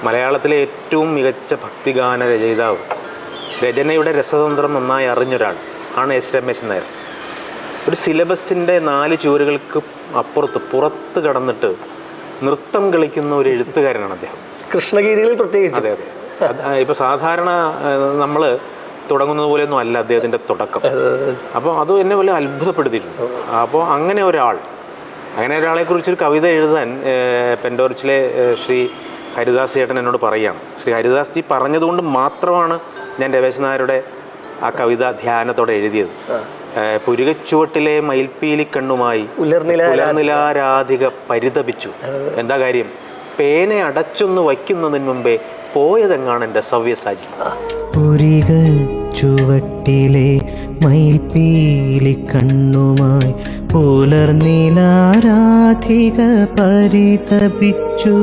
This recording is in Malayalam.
മലയാളത്തിലെ ഏറ്റവും മികച്ച ഭക്തിഗാന രചയിതാവ്, രചനയുടെ രസതന്ത്രം നന്നായി അറിഞ്ഞൊരാൾ ആണ് എസ് രമേശൻ നായർ. ഒരു സിലബസിൻ്റെ 4 ചുവരുകൾക്ക് പുറത്ത് കടന്നിട്ട് നൃത്തം കളിക്കുന്ന ഒരു എഴുത്തുകാരനാണ് അദ്ദേഹം. കൃഷ്ണഗീതികളിൽ പ്രത്യേകിച്ച്. അതെ അതെ. ഇപ്പോൾ സാധാരണ നമ്മൾ തുടങ്ങുന്നത് പോലെയൊന്നും അല്ല അദ്ദേഹത്തിൻ്റെ തുടക്കം. അപ്പോൾ അത് എന്നെ വലിയ അത്ഭുതപ്പെടുത്തിയിട്ടുണ്ട്. അപ്പോൾ അങ്ങനെ ഒരാളെക്കുറിച്ചൊരു കവിത എഴുതാൻ പെൻഡോർച്ചിലെ ശ്രീ ഹരിദാസ് ചേട്ടൻ എന്നോട് പറയുകയാണ്. ശ്രീ ഹരിദാസ് ജി പറഞ്ഞതുകൊണ്ട് മാത്രമാണ് ഞാൻ രമേശൻ നായരുടെ ആ കവിത ധ്യാനത്തോടെ എഴുതിയത്. പുരുകച്ചുവട്ടിലെ മയിൽപ്പീലി കണ്ണുമായി ഉലർനിലാരാധിക പരിതപിച്ചു. എന്താ കാര്യം? പേന അടച്ചൊന്ന് വയ്ക്കുന്നതിന് മുമ്പേ പോയതെങ്ങാണ് എൻ്റെ സവ്യസാചി. ചുവട്ടിലെ മയിൽപ്പീലി കണ്ണുമായി പുലർനിലാരാധിക പരിതപിച്ചു.